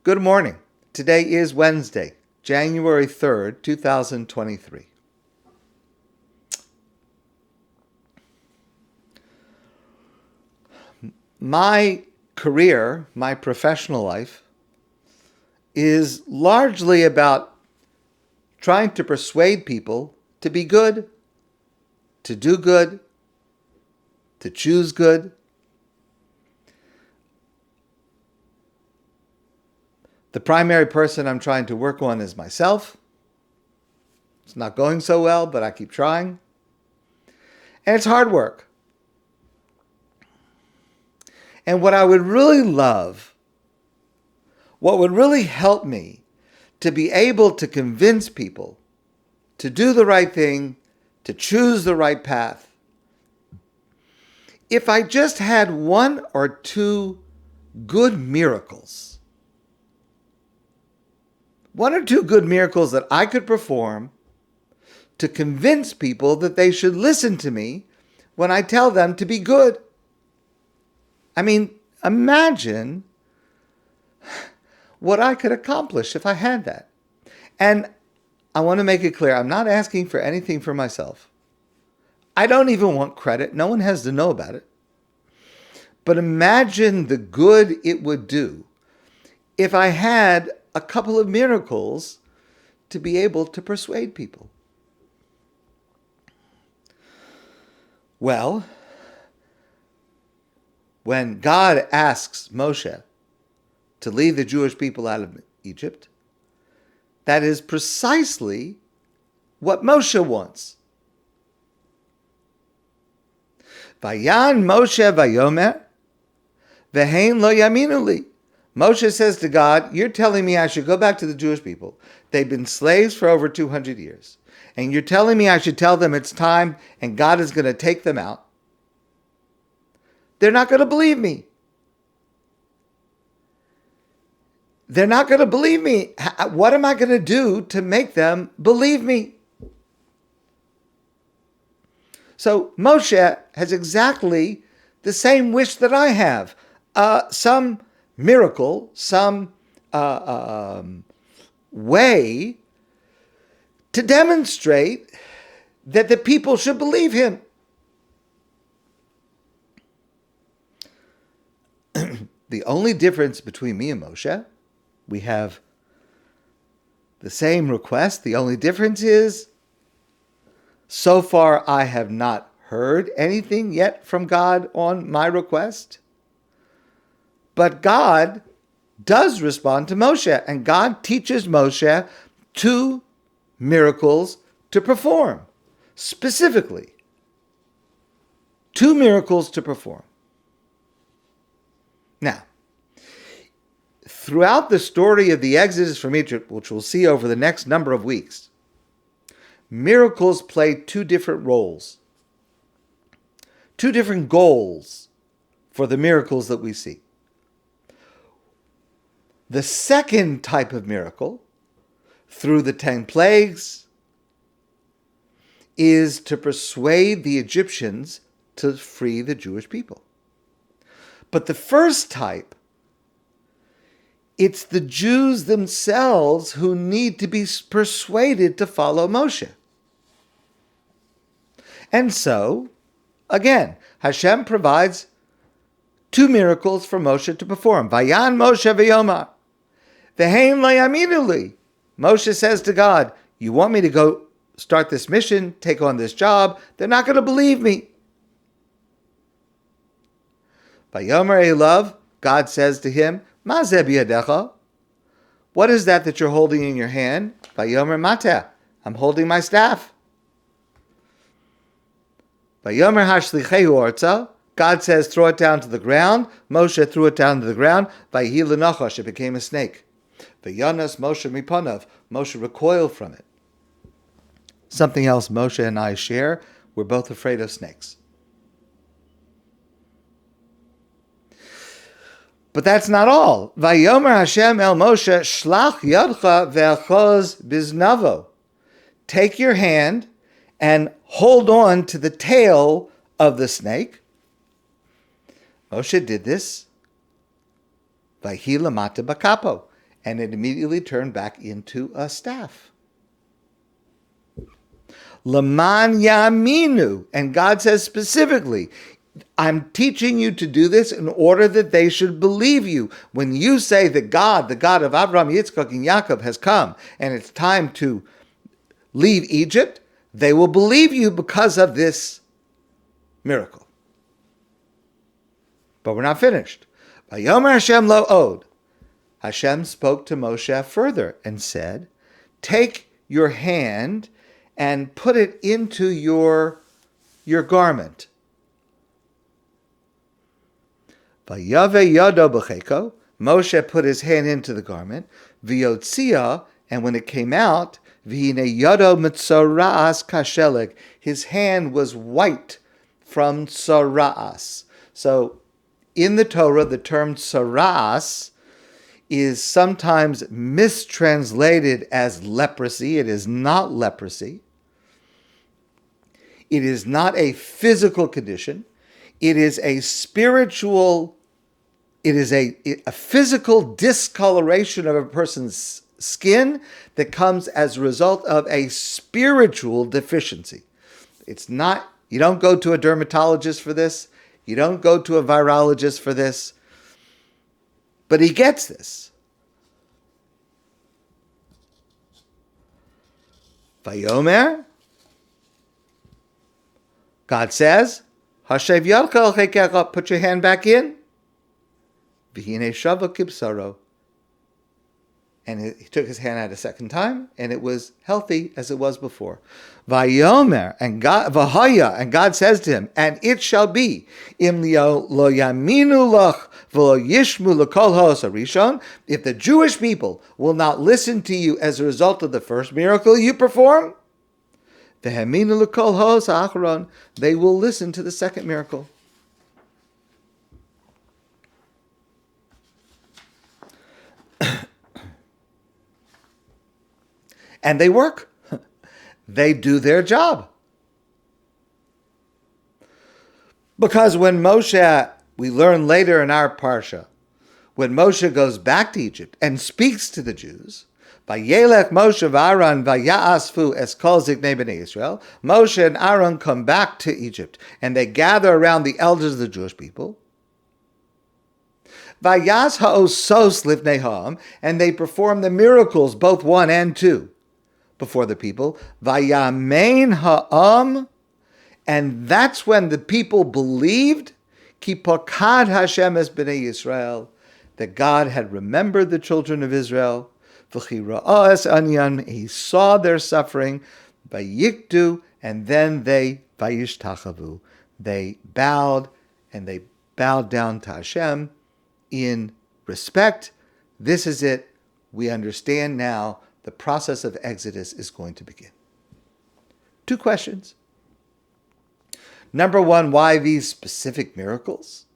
Good morning. Today is Wednesday, January 3rd, 2023. My career, my professional life, is largely about trying to persuade people to be good, to do good, to choose good. The primary person I'm trying to work on is myself. It's not going so well, but I keep trying. And it's hard work. And what I would really love, what would really help me to be able to convince people to do the right thing, to choose the right path, if I just had one or two good miracles, one or two good miracles that I could perform to convince people that they should listen to me when I tell them to be good. I mean, imagine what I could accomplish if I had that. And I want to make it clear, I'm not asking for anything for myself. I don't even want credit. No one has to know about it. But imagine the good it would do if I had a couple of miracles to be able to persuade people. Well, when God asks Moshe to lead the Jewish people out of Egypt, that is precisely what Moshe wants. Vayan Moshe vayomer, vehein lo yaminu li. Moshe says to God, you're telling me I should go back to the Jewish people. They've been slaves for over 200 years. And you're telling me I should tell them it's time and God is going to take them out. They're not going to believe me. They're not going to believe me. What am I going to do to make them believe me? So Moshe has exactly the same wish that I have. Some miracle, some way to demonstrate that the people should believe him. The only difference between me and Moshe, we have the same request. The only difference is, so far I have not heard anything yet from God on my request. But God does respond to Moshe, and God teaches Moshe two miracles to perform. Specifically, two miracles to perform. Now, throughout the story of the Exodus from Egypt, which we'll see over the next number of weeks, miracles play two different roles, two different goals for the miracles that we see. The second type of miracle, through the 10 plagues, is to persuade the Egyptians to free the Jewish people. But the first type, it's the Jews themselves who need to be persuaded to follow Moshe. And so, again, Hashem provides two miracles for Moshe to perform. Vayan Moshe v'yomar, vehein lo yaminu li. Moshe says to God, you want me to go start this mission, take on this job? They're not going to believe me. Vayomer elav, God says to him, Ma zeh biyadecha? What is that you're holding in your hand? Vayomer mateh, I'm holding my staff. Vayomer hashlichehu orza, God says, throw it down to the ground. Moshe threw it down to the ground. Vayihi l'nachash, it became a snake. Vayanas Moshe mipanav, Moshe recoiled from it. Something else Moshe and I share, we're both afraid of snakes. But that's not all. Vayomer Hashem el Moshe, shlach yadcha ve'achos biznavo. Take your hand and hold on to the tail of the snake. Moshe did this. Vayhi lamata bakapo. and it immediately turned back into a staff. Laman yaminu, and God says specifically, I'm teaching you to do this in order that they should believe you. When you say that God, the God of Abraham, Yitzchak, and Yaakov has come, and it's time to leave Egypt, they will believe you because of this miracle. But we're not finished. Vayomer Hashem lo od. Hashem spoke to Moshe further and said, take your hand and put it into your garment. Vayave yado b'cheko. Moshe put his hand into the garment. V'yotzia, and when it came out, v'hine yado mitzoraas kasheleg. His hand was white from tzoraas. So, in the Torah, the term tzoraas is sometimes mistranslated as leprosy. It is not leprosy. It is not a physical condition. It is a spiritual, it is a physical discoloration of a person's skin that comes as a result of a spiritual deficiency. It's not, you don't go to a dermatologist for this. You don't go to a virologist for this. But he gets this. Vayomer, God says, Hashev yadcha al chekecha, put your hand back in. V'hine shava kibsaro. And he took his hand out a second time, and it was healthy as it was before. Vayomer, and God, v'haya, and God says to him, and it shall be, im lo yaminu lach v'lo yishmu l'kol ha'os harishon, if the Jewish people will not listen to you as a result of the first miracle you perform, v'heminu l'kol ha'os ha'acharon, they will listen to the second miracle. And they work. They do their job. Because when Moshe, we learn later in our Parsha, when Moshe goes back to Egypt and speaks to the Jews, Vayelech Moshe v'Aaron vayasfu es kol ziknei bnei Yisrael, Moshe and Aaron come back to Egypt and they gather around the elders of the Jewish people. Vayas ha'osos livnei ha'am, and they perform the miracles, both 1 and 2. Before the people, Vayamein ha'am, and that's when the people believed, Ki pakad Hashem es b'nei Yisrael, that God had remembered the children of Israel, V'chi ra'ah es anyan, he saw their suffering, Vayikdu, and then they Vayishtachavu, they bowed, and they bowed down to Hashem in respect. This is it. We understand now the process of Exodus is going to begin. 2 questions. Number 1, why these specific miracles?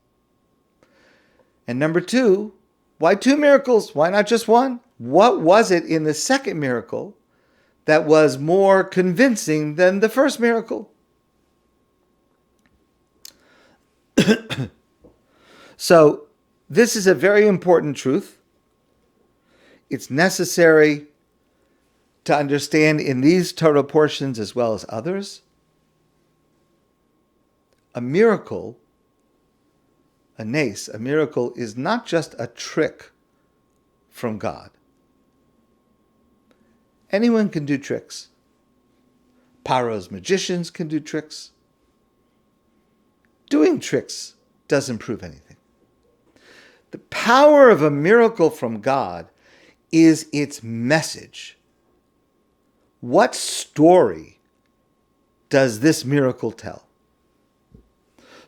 And number 2, why 2 miracles? Why not just 1? What was it in the second miracle that was more convincing than the first miracle? So, this is a very important truth. It's necessary to understand in these Torah portions as well as others. A miracle, a nes, a miracle is not just a trick from God. Anyone can do tricks. Paro's magicians can do tricks. Doing tricks doesn't prove anything. The power of a miracle from God is its message. What story does this miracle tell?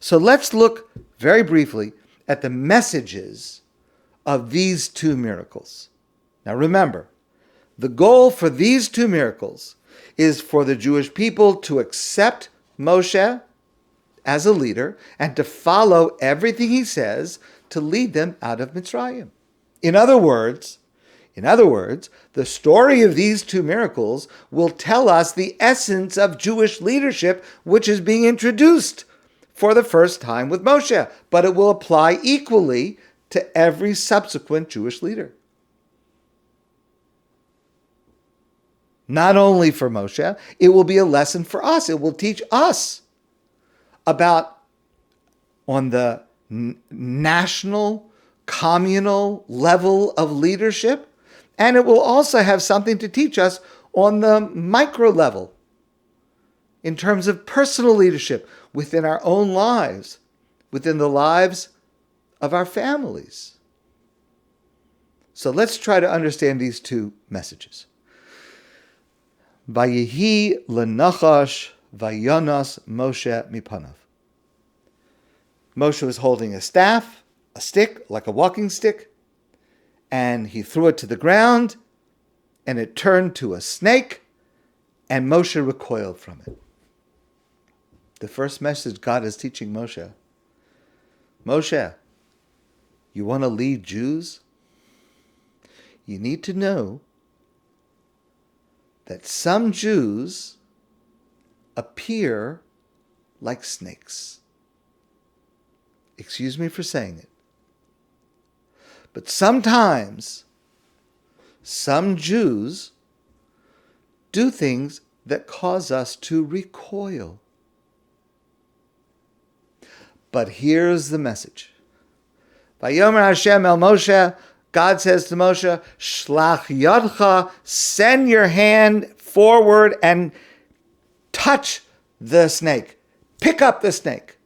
So let's look very briefly at the messages of these 2 miracles. Now remember, the goal for these 2 miracles is for the Jewish people to accept Moshe as a leader and to follow everything he says to lead them out of Mitzrayim. In other words, the story of these 2 miracles will tell us the essence of Jewish leadership, which is being introduced for the first time with Moshe, but it will apply equally to every subsequent Jewish leader. not only for Moshe, it will be a lesson for us. It will teach us about, on the national, communal level of leadership, and it will also have something to teach us on the micro level in terms of personal leadership within our own lives, within the lives of our families. So let's try to understand these two messages. Vayehi lenachash vayonas Moshe mipanav. Moshe was holding a staff, a stick, like a walking stick, and he threw it to the ground, and it turned to a snake, and Moshe recoiled from it. The first message God is teaching Moshe: Moshe, you want to lead Jews? You need to know that some Jews appear like snakes. Excuse me for saying it. But sometimes some Jews do things that cause us to recoil. But here's the message. Vayomer Hashem el Moshe, God says to Moshe, Shlach yadcha, send your hand forward and touch the snake. Pick up the snake.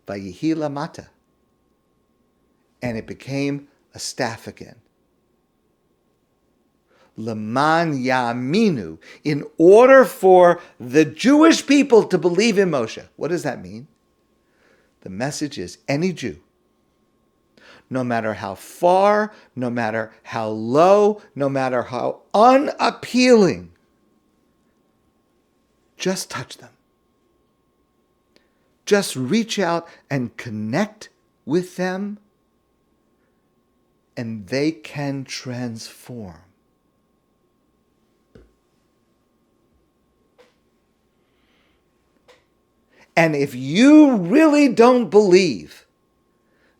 Vayihi lamata. And it became a staff again. Leman yaminu. In order for the Jewish people to believe in Moshe. What does that mean? The message is any Jew, no matter how far, no matter how low, no matter how unappealing, just touch them. Just reach out and connect with them, and they can transform. And if you really don't believe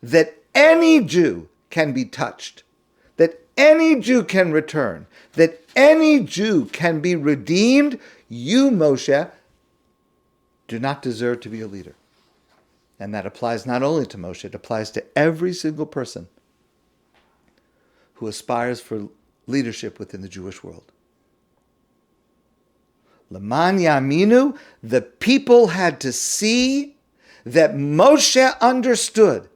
that any Jew can be touched, that any Jew can return, that any Jew can be redeemed, you, Moshe, do not deserve to be a leader. And that applies not only to Moshe, it applies to every single person who aspires for leadership within the Jewish world. Leman Yaminu, the people had to see that Moshe understood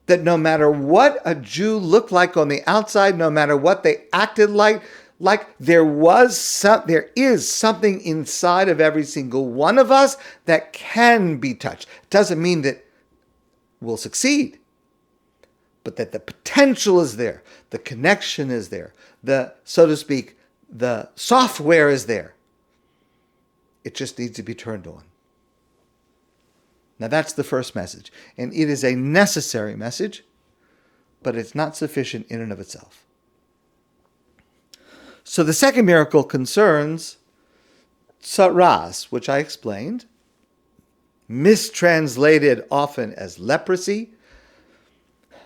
that no matter what a Jew looked like on the outside, no matter what they acted like there is something inside of every single one of us that can be touched. It doesn't mean that we'll succeed, but that the potential is there, the connection is there, so to speak, the software is there. It just needs to be turned on. Now that's the first message. And it is a necessary message, but it's not sufficient in and of itself. So the second miracle concerns tsaras, which I explained, mistranslated often as leprosy,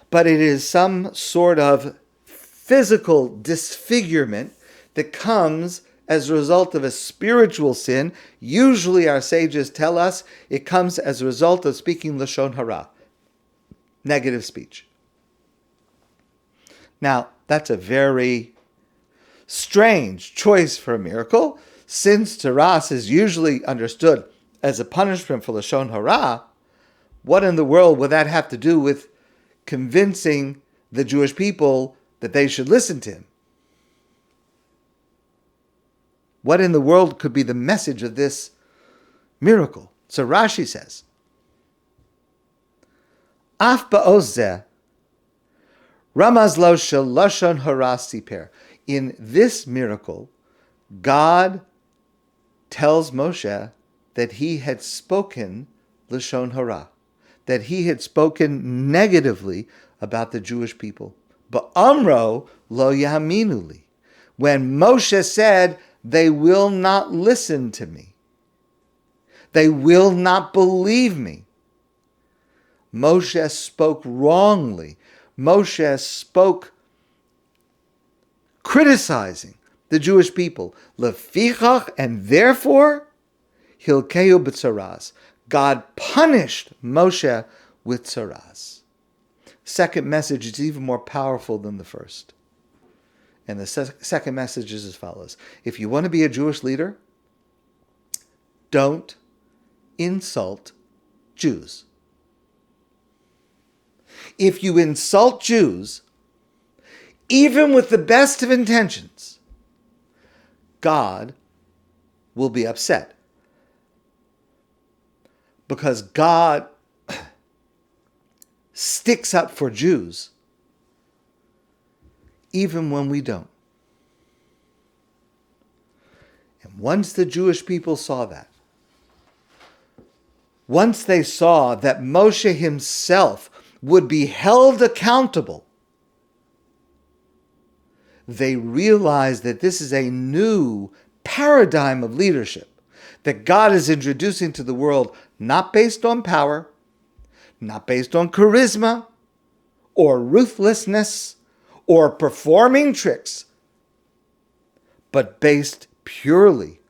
but it is some sort of physical disfigurement that comes as a result of a spiritual sin. Usually our sages tell us it comes as a result of speaking lashon hara, negative speech. Now, that's a very strange choice for a miracle. Since tsaras is usually understood as a punishment for lashon hara, what in the world would that have to do with convincing the Jewish people that they should listen to him? What in the world could be the message of this miracle? So Rashi says, Af ba'ozeh ramaz lo shel lashon hara siper. In this miracle, God tells Moshe that he had spoken lashon hara, that he had spoken negatively about the Jewish people. Ba'amro lo yaminu li. When Moshe said, they will not listen to me, they will not believe me, Moshe spoke wrongly. Moshe spoke criticizing, the Jewish people. Lefichach, and therefore, hilkeu b'tzaras. God punished Moshe with tzaras. Second message is even more powerful than the first. And the second message is as follows. If you want to be a Jewish leader, don't insult Jews. If you insult Jews, even with the best of intentions, God will be upset. Because God sticks up for Jews even when we don't. And once the Jewish people saw that, once they saw that Moshe himself would be held accountable, they realized that this is a new paradigm of leadership that God is introducing to the world, not based on power, not based on charisma, or ruthlessness, or performing tricks, but based purely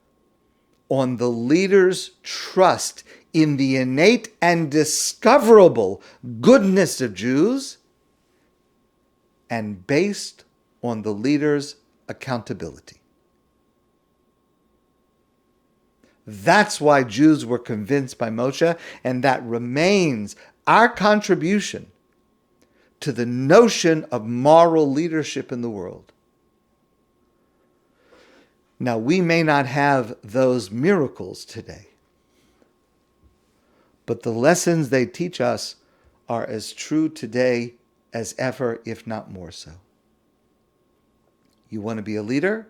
on the leader's trust in the innate and discoverable goodness of Jews, and based on the leader's accountability. That's why Jews were convinced by Moshe, and that remains our contribution to the notion of moral leadership in the world. Now, we may not have those miracles today, but the lessons they teach us are as true today as ever, if not more so. You want to be a leader?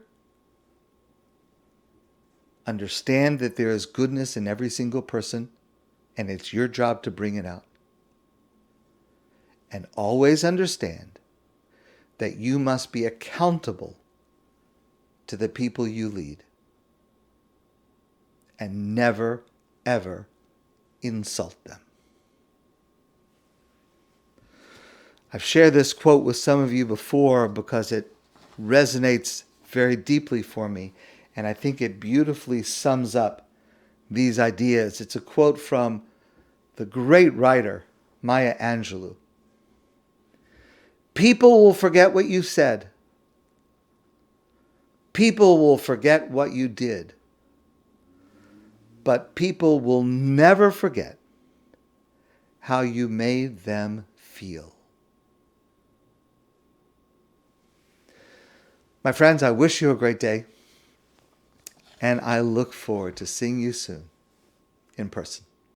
Understand that there is goodness in every single person, and it's your job to bring it out. And always understand that you must be accountable to the people you lead. And never, ever insult them. I've shared this quote with some of you before because it resonates very deeply for me, and I think it beautifully sums up these ideas. It's a quote from the great writer Maya Angelou. People will forget what you said. People will forget what you did. But people will never forget how you made them feel. My friends, I wish you a great day, and I look forward to seeing you soon in person.